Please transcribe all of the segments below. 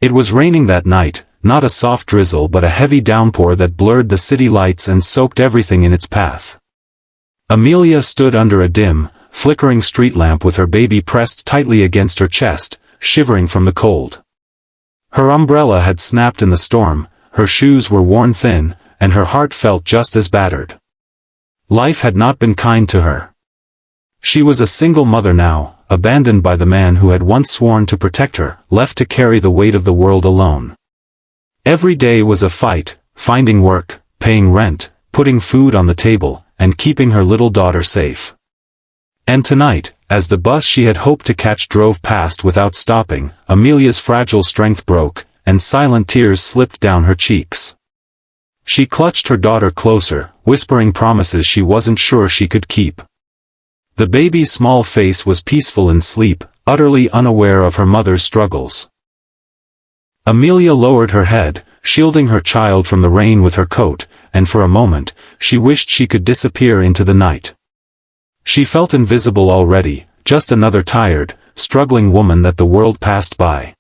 It was raining that night, not a soft drizzle but a heavy downpour that blurred the city lights and soaked everything in its path. Amelia stood under a dim, flickering street lamp with her baby pressed tightly against her chest, shivering from the cold. Her umbrella had snapped in the storm, her shoes were worn thin, and her heart felt just as battered. Life had not been kind to her. She was a single mother now, abandoned by the man who had once sworn to protect her, left to carry the weight of the world alone. Every day was a fight, finding work, paying rent, putting food on the table, and keeping her little daughter safe. And tonight, as the bus she had hoped to catch drove past without stopping, Amelia's fragile strength broke, and silent tears slipped down her cheeks. She clutched her daughter closer, whispering promises she wasn't sure she could keep. The baby's small face was peaceful in sleep, utterly unaware of her mother's struggles. Amelia lowered her head, shielding her child from the rain with her coat, and for a moment, she wished she could disappear into the night. She felt invisible already, just another tired, struggling woman that the world passed by.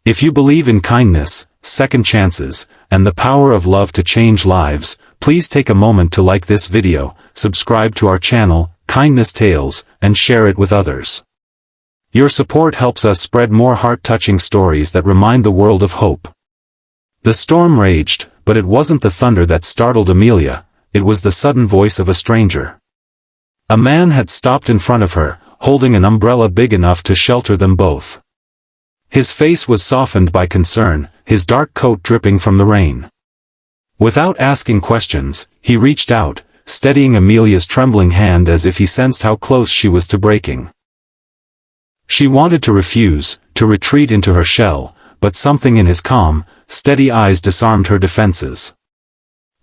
If you believe in kindness, second chances, and the power of love to change lives, please take a moment to like this video, subscribe to our channel, Kindness Tales, and share it with others. Your support helps us spread more heart-touching stories that remind the world of hope. The storm raged, but it wasn't the thunder that startled Amelia, it was the sudden voice of a stranger. A man had stopped in front of her, holding an umbrella big enough to shelter them both. His face was softened by concern, his dark coat dripping from the rain. Without asking questions, he reached out, steadying Amelia's trembling hand as if he sensed how close she was to breaking. She wanted to refuse, to retreat into her shell, but something in his calm, steady eyes disarmed her defenses.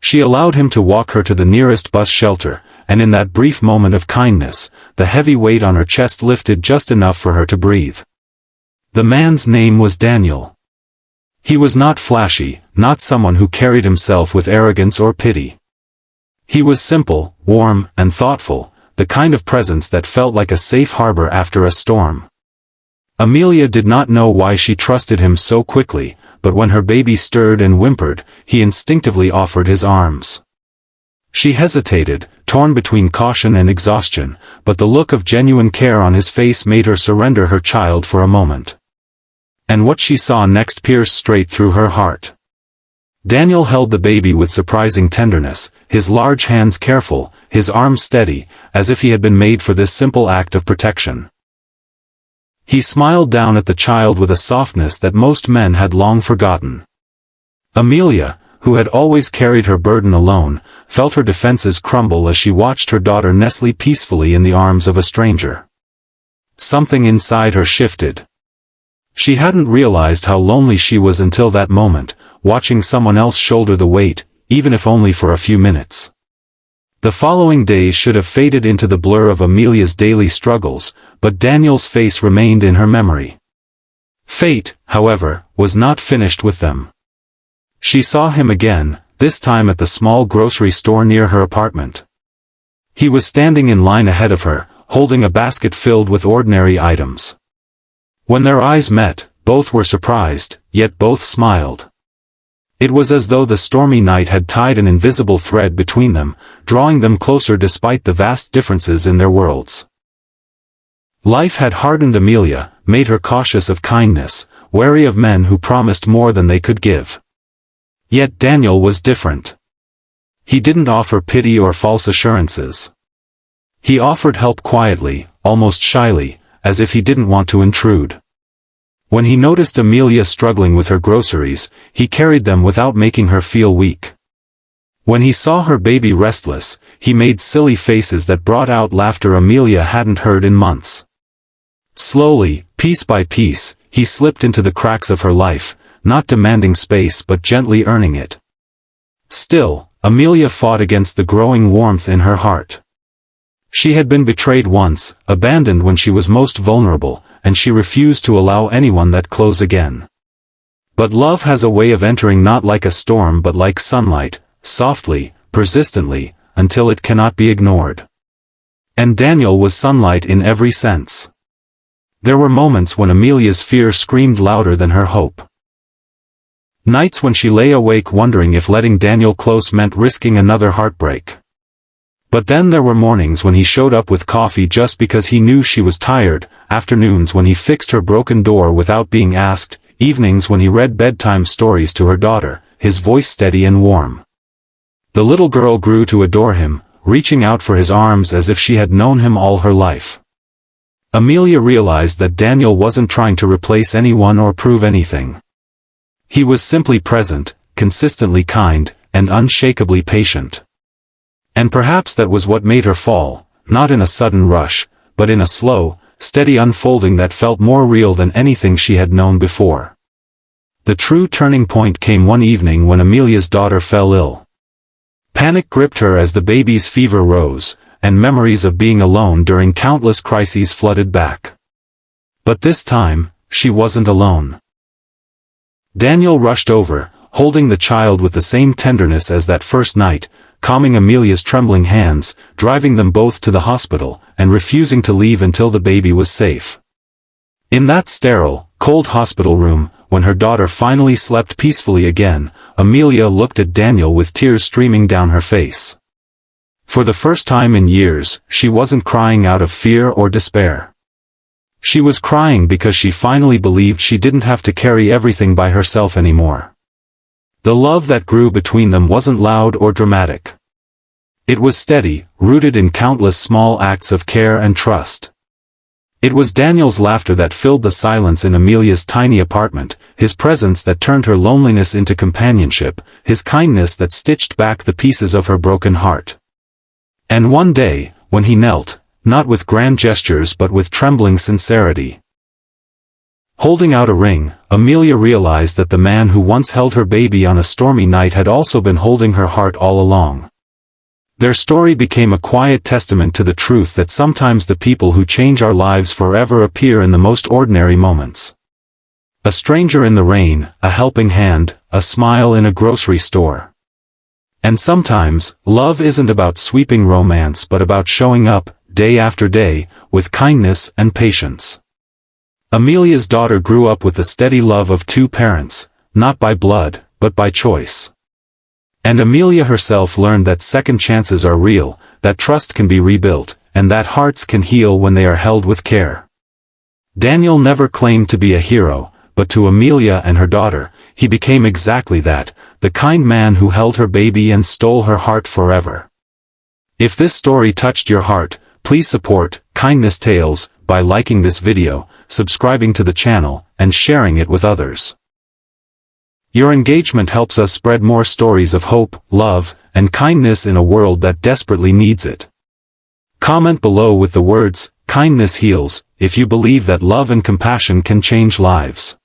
She allowed him to walk her to the nearest bus shelter, and in that brief moment of kindness, the heavy weight on her chest lifted just enough for her to breathe. The man's name was Daniel. He was not flashy, not someone who carried himself with arrogance or pity. He was simple, warm, and thoughtful, the kind of presence that felt like a safe harbor after a storm. Amelia did not know why she trusted him so quickly, but when her baby stirred and whimpered, he instinctively offered his arms. She hesitated, torn between caution and exhaustion, but the look of genuine care on his face made her surrender her child for a moment. And what she saw next pierced straight through her heart. Daniel held the baby with surprising tenderness, his large hands careful, his arms steady, as if he had been made for this simple act of protection. He smiled down at the child with a softness that most men had long forgotten. Amelia, who had always carried her burden alone, felt her defenses crumble as she watched her daughter nestle peacefully in the arms of a stranger. Something inside her shifted. She hadn't realized how lonely she was until that moment, watching someone else shoulder the weight, even if only for a few minutes. The following days should have faded into the blur of Amelia's daily struggles, but Daniel's face remained in her memory. Fate, however, was not finished with them. She saw him again, this time at the small grocery store near her apartment. He was standing in line ahead of her, holding a basket filled with ordinary items. When their eyes met, both were surprised, yet both smiled. It was as though the stormy night had tied an invisible thread between them, drawing them closer despite the vast differences in their worlds. Life had hardened Amelia, made her cautious of kindness, wary of men who promised more than they could give. Yet Daniel was different. He didn't offer pity or false assurances. He offered help quietly, almost shyly, as if he didn't want to intrude. When he noticed Amelia struggling with her groceries, he carried them without making her feel weak. When he saw her baby restless, he made silly faces that brought out laughter Amelia hadn't heard in months. Slowly, piece by piece, he slipped into the cracks of her life, not demanding space but gently earning it. Still, Amelia fought against the growing warmth in her heart. She had been betrayed once, abandoned when she was most vulnerable, and she refused to allow anyone that close again. But love has a way of entering not like a storm but like sunlight, softly, persistently, until it cannot be ignored. And Daniel was sunlight in every sense. There were moments when Amelia's fear screamed louder than her hope. Nights when she lay awake wondering if letting Daniel close meant risking another heartbreak. But then there were mornings when he showed up with coffee just because he knew she was tired, afternoons when he fixed her broken door without being asked, evenings when he read bedtime stories to her daughter, his voice steady and warm. The little girl grew to adore him, reaching out for his arms as if she had known him all her life. Amelia realized that Daniel wasn't trying to replace anyone or prove anything. He was simply present, consistently kind, and unshakably patient. And perhaps that was what made her fall, not in a sudden rush, but in a slow, steady unfolding that felt more real than anything she had known before. The true turning point came one evening when Amelia's daughter fell ill. Panic gripped her as the baby's fever rose, and memories of being alone during countless crises flooded back. But this time, she wasn't alone. Daniel rushed over, holding the child with the same tenderness as that first night, calming Amelia's trembling hands, driving them both to the hospital, and refusing to leave until the baby was safe. In that sterile, cold hospital room, when her daughter finally slept peacefully again, Amelia looked at Daniel with tears streaming down her face. For the first time in years, she wasn't crying out of fear or despair. She was crying because she finally believed she didn't have to carry everything by herself anymore. The love that grew between them wasn't loud or dramatic. It was steady, rooted in countless small acts of care and trust. It was Daniel's laughter that filled the silence in Amelia's tiny apartment, his presence that turned her loneliness into companionship, his kindness that stitched back the pieces of her broken heart. And one day, when he knelt, not with grand gestures but with trembling sincerity, holding out a ring, Amelia realized that the man who once held her baby on a stormy night had also been holding her heart all along. Their story became a quiet testament to the truth that sometimes the people who change our lives forever appear in the most ordinary moments. A stranger in the rain, a helping hand, a smile in a grocery store. And sometimes, love isn't about sweeping romance but about showing up, day after day, with kindness and patience. Amelia's daughter grew up with the steady love of two parents, not by blood, but by choice. And Amelia herself learned that second chances are real, that trust can be rebuilt, and that hearts can heal when they are held with care. Daniel never claimed to be a hero, but to Amelia and her daughter, he became exactly that, the kind man who held her baby and stole her heart forever. If this story touched your heart, please support Kindness Tales by liking this video, subscribing to the channel, and sharing it with others. Your engagement helps us spread more stories of hope, love, and kindness in a world that desperately needs it. Comment below with the words, "Kindness heals," if you believe that love and compassion can change lives.